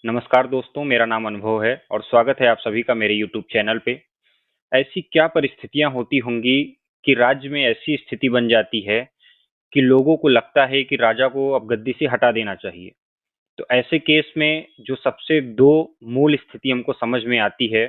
नमस्कार दोस्तों, मेरा नाम अनुभव है और स्वागत है आप सभी का मेरे YouTube चैनल पे। ऐसी क्या परिस्थितियां होती होंगी कि राज्य में ऐसी स्थिति बन जाती है कि लोगों को लगता है कि राजा को अब गद्दी से हटा देना चाहिए। तो ऐसे केस में जो सबसे दो मूल स्थिति हमको समझ में आती है,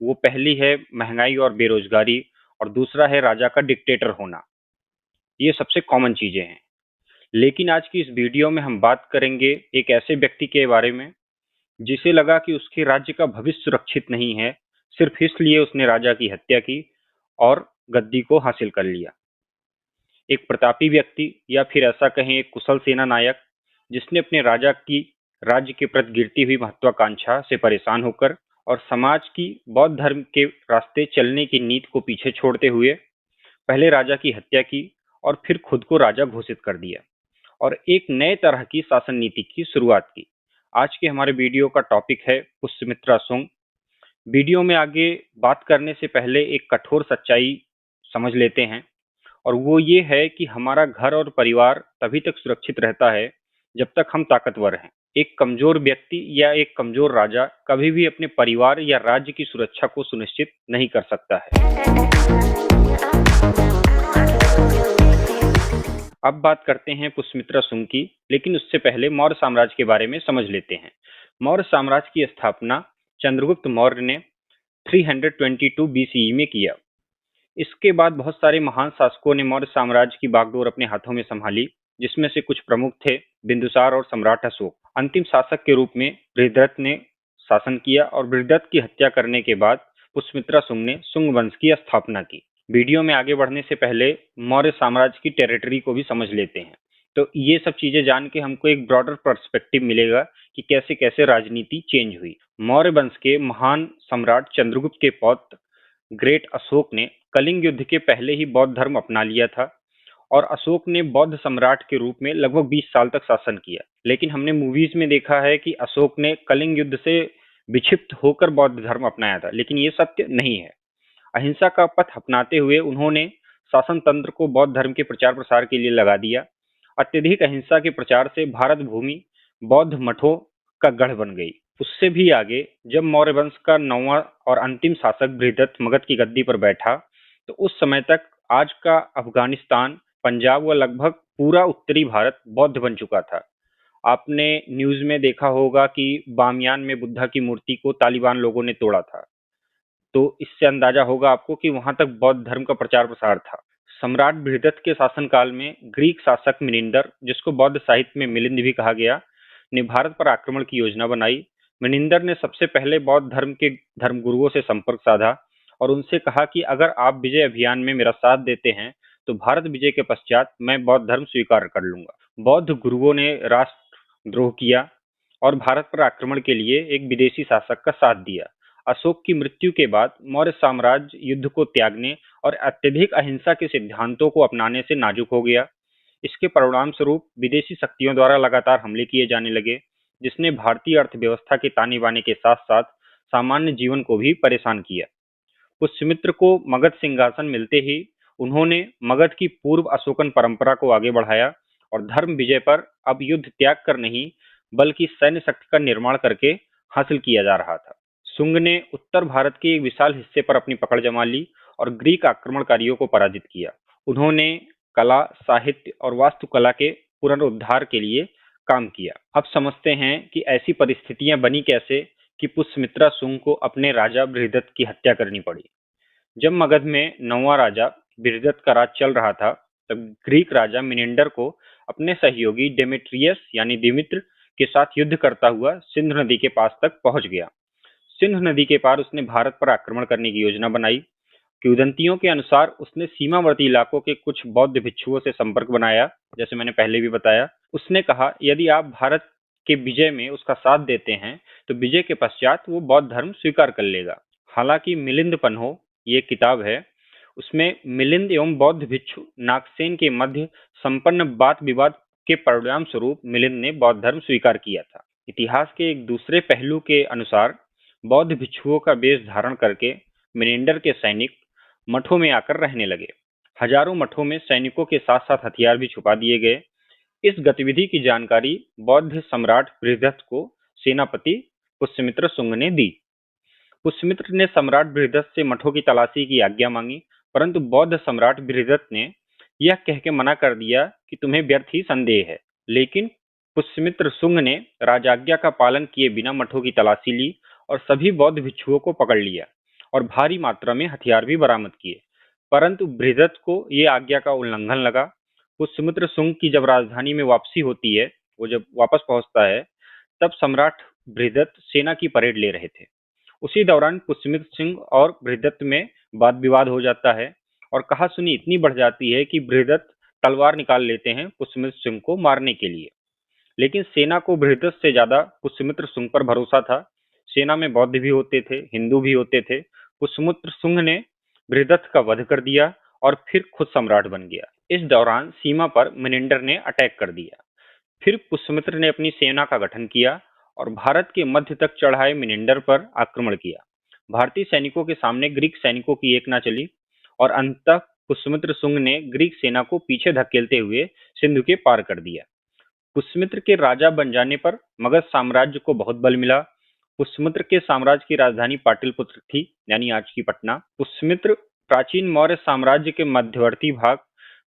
वो पहली है महंगाई और बेरोजगारी और दूसरा है राजा का डिक्टेटर होना। ये सबसे कॉमन चीजें हैं। लेकिन आज की इस वीडियो में हम बात करेंगे एक ऐसे व्यक्ति के बारे में जिसे लगा कि उसके राज्य का भविष्य सुरक्षित नहीं है, सिर्फ इसलिए उसने राजा की हत्या की और गद्दी को हासिल कर लिया। एक प्रतापी व्यक्ति या फिर ऐसा कहें एक कुशल सेना नायक जिसने अपने राजा की राज्य के प्रति गिरती हुई महत्वाकांक्षा से परेशान होकर और समाज की बौद्ध धर्म के रास्ते चलने की नीति को पीछे छोड़ते हुए पहले राजा की हत्या की और फिर खुद को राजा घोषित कर दिया और एक नए तरह की शासन नीति की शुरुआत की। आज के हमारे वीडियो का टॉपिक है पुष्यमित्रा शुंग। वीडियो में आगे बात करने से पहले एक कठोर सच्चाई समझ लेते हैं और वो ये है कि हमारा घर और परिवार तभी तक सुरक्षित रहता है जब तक हम ताकतवर हैं। एक कमजोर व्यक्ति या एक कमजोर राजा कभी भी अपने परिवार या राज्य की सुरक्षा को सुनिश्चित नहीं कर सकता है। अब बात करते हैं पुष्यमित्रा शुंग की, लेकिन उससे पहले मौर्य साम्राज्य के बारे में समझ लेते हैं। मौर्य साम्राज्य की स्थापना चंद्रगुप्त मौर्य ने 322 बीसीई में किया। इसके बाद बहुत सारे महान शासकों ने मौर्य साम्राज्य की बागडोर अपने हाथों में संभाली, जिसमें से कुछ प्रमुख थे बिंदुसार और सम्राट अशोक। अंतिम शासक के रूप में बृहद्रथ ने शासन किया और बृहद्रथ की हत्या करने के बाद पुष्यमित्रा शुंग ने शुंग वंश की स्थापना की। वीडियो में आगे बढ़ने से पहले मौर्य साम्राज्य की टेरिटरी को भी समझ लेते हैं। तो ये सब चीजें जान के हमको एक ब्रॉडर पर्सपेक्टिव मिलेगा कि कैसे कैसे राजनीति चेंज हुई। मौर्य वंश के महान सम्राट चंद्रगुप्त के पौत्र ग्रेट अशोक ने कलिंग युद्ध के पहले ही बौद्ध धर्म अपना लिया था और अशोक ने बौद्ध सम्राट के रूप में लगभग 20 साल तक शासन किया। लेकिन हमने मूवीज में देखा है कि अशोक ने कलिंग युद्ध से विक्षिप्त होकर बौद्ध धर्म अपनाया था, लेकिन ये सत्य नहीं है। अहिंसा का पथ अपनाते हुए उन्होंने शासन तंत्र को बौद्ध धर्म के प्रचार प्रसार के लिए लगा दिया। अत्यधिक अहिंसा के प्रचार से भारत भूमि बौद्ध मठों का गढ़ बन गई। उससे भी आगे जब मौर्य वंश का 9वां और अंतिम शासक बृहद्रथ मगध की गद्दी पर बैठा, तो उस समय तक आज का अफगानिस्तान, पंजाब व लगभग पूरा उत्तरी भारत बौद्ध बन चुका था। आपने न्यूज में देखा होगा कि बामियान में बुद्धा की मूर्ति को तालिबान लोगों ने तोड़ा था। तो इससे अंदाजा होगा आपको कि वहां तक बौद्ध धर्म का प्रचार प्रसार था। सम्राट बृहद्रथ के शासनकाल में ग्रीक शासक मिनिंदर, जिसको बौद्ध साहित्य में मिलिंद भी कहा गया, ने भारत पर आक्रमण की योजना बनाई। मिनिंदर ने सबसे पहले बौद्ध धर्म के धर्मगुरुओं से संपर्क साधा और उनसे कहा कि अगर आप विजय अभियान में मेरा साथ देते हैं तो भारत विजय के पश्चात मैं बौद्ध धर्म स्वीकार कर लूंगा। बौद्ध गुरुओं ने राष्ट्रद्रोह किया और भारत पर आक्रमण के लिए एक विदेशी शासक का साथ दिया। अशोक की मृत्यु के बाद मौर्य साम्राज्य युद्ध को त्यागने और अत्यधिक अहिंसा के सिद्धांतों को अपनाने से नाजुक हो गया। इसके परिणाम स्वरूप विदेशी शक्तियों द्वारा लगातार हमले किए जाने लगे, जिसने भारतीय अर्थव्यवस्था के ताने बाने के साथ साथ सामान्य जीवन को भी परेशान किया। पुष्यमित्र को मगध सिंहासन मिलते ही उन्होंने मगध की पूर्व अशोकन परंपरा को आगे बढ़ाया और धर्म विजय पर अब युद्ध त्याग कर नहीं बल्कि सैन्य शक्ति का निर्माण करके हासिल किया जा रहा था। शुंग ने उत्तर भारत के एक विशाल हिस्से पर अपनी पकड़ जमा ली और ग्रीक आक्रमणकारियों को पराजित किया। उन्होंने कला, साहित्य और वास्तुकला के पुनरुद्धार के लिए काम किया। अब समझते हैं कि ऐसी परिस्थितियां बनी कैसे कि पुष्यमित्रा शुंग को अपने राजा बृहद्रथ की हत्या करनी पड़ी। जब मगध में 9वां राजा बृहद्रथ का राज चल रहा था, तब ग्रीक राजा मिनिंडर को अपने सहयोगी डेमेट्रियस यानी दिमित्र के साथ युद्ध करता हुआ सिंधु नदी के पास तक पहुंच गया। सिंधु नदी के पार उसने भारत पर आक्रमण करने की योजना बनाई। किंवदंतियों के अनुसार उसने सीमावर्ती इलाकों के कुछ बौद्ध भिक्षुओं से संपर्क बनाया, जैसे मैंने पहले भी बताया। उसने कहा यदि आप भारत के विजय में उसका साथ देते हैं तो विजय के पश्चात वो बौद्ध धर्म स्वीकार कर लेगा। हालांकि मिलिंद पन्हो, ये किताब है, उसमें मिलिंद एवं बौद्ध भिक्षु नागसेन के मध्य संपन्न वाद विवाद के परिणाम स्वरूप मिलिंद ने बौद्ध धर्म स्वीकार किया था। इतिहास के एक दूसरे पहलू के अनुसार बौद्ध भिक्षुओं का वेश धारण करके मिनिंडर के सैनिक मठों में आकर रहने लगे। हजारों मठों में सैनिकों के साथ साथ हथियार भी छुपा दिए गए। इस गतिविधि की जानकारी बौद्ध सम्राट बृहद्रथ को सेनापति पुष्यमित्र शुंग ने दी। पुष्यमित्र ने सम्राट बृहदत्त से मठों की तलाशी की आज्ञा मांगी, परंतु बौद्ध सम्राट बृहदत्त ने यह कह के मना कर दिया कि तुम्हें व्यर्थ ही संदेह है। लेकिन पुष्यमित्र शुंग ने राजाज्ञा का पालन किए बिना मठों की तलाशी ली और सभी बौद्ध भिक्षुओं को पकड़ लिया और भारी मात्रा में हथियार भी बरामद किए। परंतु बृहदत्त को ये आज्ञा का उल्लंघन लगा। पुष्यमित्र शुंग की जब राजधानी में वापसी होती है, वो जब वापस पहुंचता है, तब सम्राट बृहदत्त सेना की परेड ले रहे थे। उसी दौरान पुष्यमित्र सिंह और बृहदत्त में वाद विवाद हो जाता है और कहासुनी इतनी बढ़ जाती है कि बृहदत्त तलवार निकाल लेते हैं पुष्यमित्र सिंह को मारने के लिए। लेकिन सेना को बृहदत्त से ज्यादा पुष्यमित्र शुंग पर भरोसा था। सेना में बौद्ध भी होते थे, हिंदू भी होते थे। पुष्यमित्र शुंग ने बृहदत्त का वध कर दिया और फिर खुद सम्राट बन गया। इस दौरान सीमा पर मिनिंडर ने अटैक कर दिया। फिर पुष्यमित्र ने अपनी सेना का गठन किया और भारत के मध्य तक चढ़ाए मिनिंडर पर आक्रमण किया। भारतीय सैनिकों के सामने ग्रीक सैनिकों की एक न चली और अंततः पुष्यमित्र शुंग ने ग्रीक सेना को पीछे धकेलते हुए सिंधु के पार कर दिया। पुष्यमित्र के राजा बन जाने पर मगध साम्राज्य को बहुत बल मिला। पुष्यमित्र के साम्राज्य की राजधानी पाटलिपुत्र थी, यानी आज की पटना। पुष्यमित्र प्राचीन मौर्य साम्राज्य के मध्यवर्ती भाग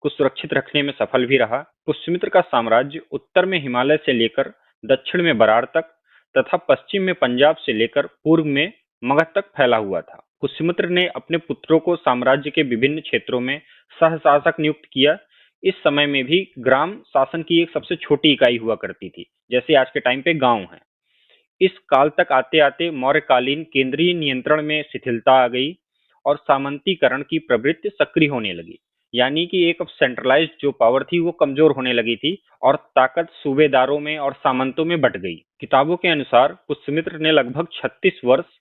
को सुरक्षित रखने में सफल भी रहा। पुष्यमित्र का साम्राज्य उत्तर में हिमालय से लेकर दक्षिण में बरार तक तथा पश्चिम में पंजाब से लेकर पूर्व में मगध तक फैला हुआ था। पुष्यमित्र ने अपने पुत्रों को साम्राज्य के विभिन्न क्षेत्रों में सहशासक नियुक्त किया। इस समय में भी ग्राम शासन की एक सबसे छोटी इकाई हुआ करती थी, जैसे आज के टाइम पे गांव है। इस काल तक आते आते मौर्यकालीन केंद्रीय नियंत्रण में शिथिलता आ गई और सामंतीकरण की प्रवृत्ति सक्रिय होने लगी, यानी कि एक सेंट्रलाइज्ड जो पावर थी वो कमजोर होने लगी थी और ताकत सूबेदारों में और सामंतों में बट गई। किताबों के अनुसार पुष्यमित्र ने लगभग 36 वर्ष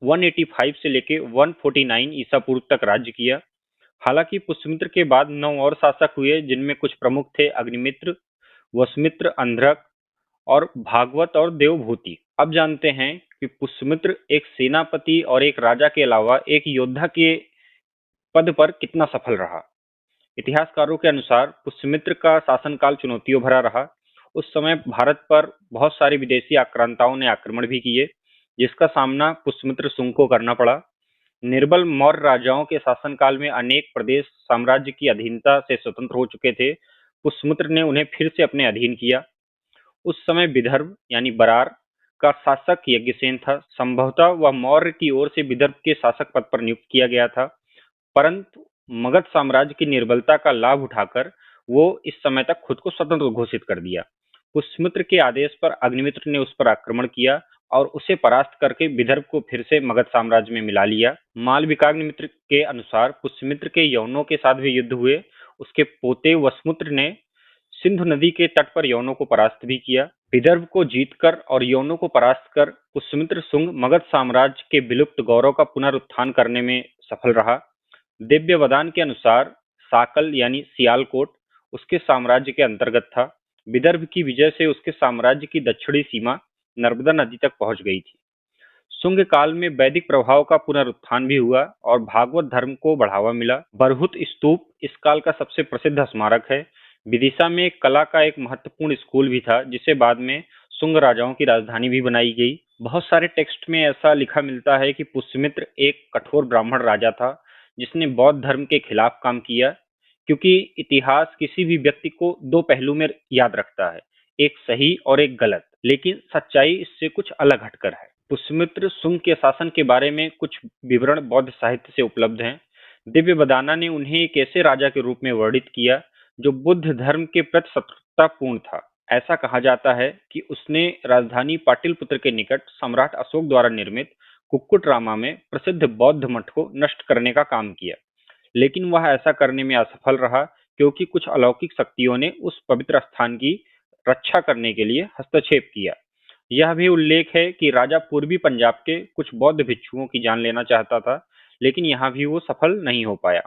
185 से लेके 149 ईसा पूर्व तक राज्य किया। हालांकि पुष्यमित्र के बाद 9 और शासक हुए, जिनमें कुछ प्रमुख थे अग्निमित्र, वसुमित्र, अंधक और भागवत और देवभूति। अब जानते हैं कि पुष्यमित्र एक सेनापति और एक राजा के अलावा एक योद्धा के पद पर कितना सफल रहा। इतिहासकारों के अनुसार पुष्यमित्र का शासनकाल चुनौतियों भरा रहा। उस समय भारत पर बहुत सारे विदेशी आक्रांताओं ने आक्रमण भी किए, जिसका सामना पुष्यमित्र शुंग को करना पड़ा। निर्बल मौर्य राजाओं के शासनकाल में अनेक प्रदेश साम्राज्य की अधीनता से स्वतंत्र हो चुके थे। पुष्यमित्र ने उन्हें फिर से अपने अधीन किया। उस समय विदर्भ यानी बरार का शासक यज्ञसेन था। संभवतः वह मौर्य की ओर से विदर्भ के शासक पद पर नियुक्त किया गया था, परंतु मगध साम्राज्य की निर्बलता का लाभ उठाकर वो इस समय तक खुद को स्वतंत्र घोषित कर दिया। पुष्यमित्र के आदेश पर अग्निमित्र ने उस पर आक्रमण किया और उसे परास्त करके विदर्भ को फिर से मगध साम्राज्य में मिला लिया। मालविकाग्निमित्र के अनुसार पुष्यमित्र के यवनों के साथ भी युद्ध हुए। उसके पोते वसुमित्र ने सिंधु नदी के तट पर यवनों को परास्त भी किया। विदर्भ को जीतकर और यवनों को परास्त कर पुष्यमित्र शुंग मगध साम्राज्य के विलुप्त गौरव का पुनरुत्थान करने में सफल रहा। दिव्य वदान के अनुसार साकल यानी सियालकोट उसके साम्राज्य के अंतर्गत था। विदर्भ की विजय से उसके साम्राज्य की दक्षिणी सीमा नर्मदा नदी तक पहुंच गई थी। शुंग काल में वैदिक प्रभाव का पुनरुत्थान भी हुआ और भागवत धर्म को बढ़ावा मिला। बरहुत स्तूप इस काल का सबसे प्रसिद्ध स्मारक है। विदिशा में कला का एक महत्वपूर्ण स्कूल भी था, जिसे बाद में शुंग राजाओं की राजधानी भी बनाई गई। बहुत सारे टेक्स्ट में ऐसा लिखा मिलता है कि पुष्यमित्र एक कठोर ब्राह्मण राजा था जिसने बौद्ध धर्म के खिलाफ काम किया, क्योंकि इतिहास किसी भी व्यक्ति को दो पहलू में याद रखता है, एक सही और एक गलत, लेकिन सच्चाई इससे कुछ अलग हटकर है। पुष्यमित्र शुंग के शासन के बारे में कुछ विवरण बौद्ध साहित्य से उपलब्ध हैं। दिव्य बदाना ने उन्हें एक ऐसे राजा के रूप में वर्णित किया जो बुद्ध धर्म के प्रति शत्रुतापूर्ण था। ऐसा कहा जाता है कि उसने राजधानी पाटलिपुत्र के निकट सम्राट अशोक द्वारा निर्मित कुक्कुटरामा में प्रसिद्ध बौद्ध मठ को नष्ट करने का काम किया, लेकिन वह ऐसा करने में असफल रहा क्योंकि कुछ अलौकिक शक्तियों ने उस पवित्र स्थान की रक्षा करने के लिए हस्तक्षेप किया। यह भी उल्लेख है कि राजा पूर्वी पंजाब के कुछ बौद्ध भिक्षुओं की जान लेना चाहता था, लेकिन यहाँ भी वो सफल नहीं हो पाया।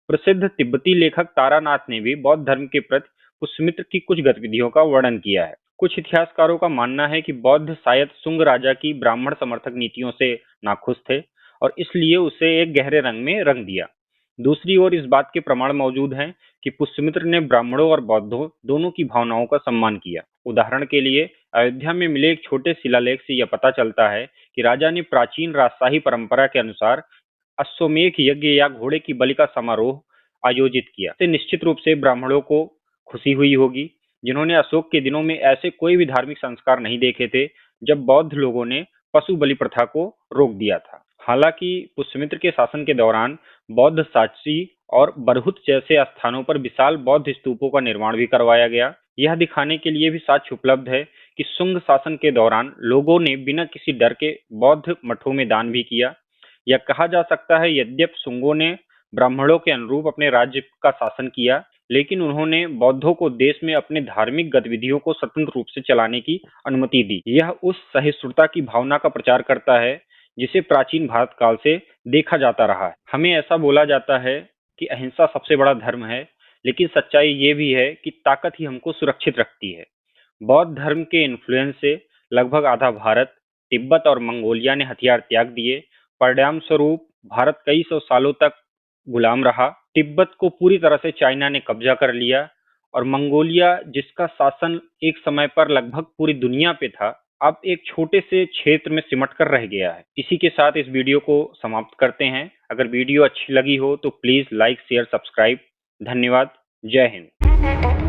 प्रसिद्ध तिब्बती लेखक तारानाथ ने भी बौद्ध धर्म के प्रति पुष्यमित्र की कुछ गतिविधियों का वर्णन किया है। कुछ इतिहासकारों का मानना है कि बौद्ध शायद शुंग राजा की ब्राह्मण समर्थक नीतियों से नाखुश थे और इसलिए उसे एक गहरे रंग में रंग दिया। दूसरी ओर इस बात के प्रमाण मौजूद हैं कि पुष्यमित्र ने ब्राह्मणों और बौद्धों दोनों की भावनाओं का सम्मान किया। उदाहरण के लिए अयोध्या में मिले एक छोटे शिलालेख से यह पता चलता है कि राजा ने प्राचीन राजशाही परंपरा के अनुसार अश्वमेध यज्ञ या घोड़े की बलि का समारोह आयोजित किया। इससे निश्चित रूप से ब्राह्मणों को खुशी हुई होगी, जिन्होंने अशोक के दिनों में ऐसे कोई भी धार्मिक संस्कार नहीं देखे थे जब बौद्ध लोगों ने पशु बलि प्रथा को रोक दिया था। हालांकि पुष्यमित्र के शासन के दौरान बौद्ध साची और बरहुत जैसे स्थानों पर विशाल बौद्ध स्तूपों का निर्माण भी करवाया गया। यह दिखाने के लिए भी साक्ष्य उपलब्ध है कि शुंग शासन के दौरान लोगों ने बिना किसी डर के बौद्ध मठों में दान भी किया। यह कहा जा सकता है यद्यपि शुंगों ने ब्राह्मणों के अनुरूप अपने राज्य का शासन किया, लेकिन उन्होंने बौद्धों को देश में अपने धार्मिक गतिविधियों को स्वतंत्र रूप से चलाने की अनुमति दी। यह उस सहिष्णुता की भावना का प्रचार करता है जिसे प्राचीन भारत काल से देखा जाता रहा है। हमें ऐसा बोला जाता है कि अहिंसा सबसे बड़ा धर्म है, लेकिन सच्चाई ये भी है कि ताकत ही हमको सुरक्षित रखती है। बौद्ध धर्म के इन्फ्लुएंस से लगभग आधा भारत, तिब्बत और मंगोलिया ने हथियार त्याग दिए। परिणाम स्वरूप भारत कई सौ सालों तक गुलाम रहा। तिब्बत को पूरी तरह से चाइना ने कब्जा कर लिया और मंगोलिया, जिसका शासन एक समय पर लगभग पूरी दुनिया पे था, अब एक छोटे से क्षेत्र में सिमट कर रह गया है। इसी के साथ इस वीडियो को समाप्त करते हैं। अगर वीडियो अच्छी लगी हो तो प्लीज लाइक, शेयर, सब्सक्राइब। धन्यवाद। जय हिंद।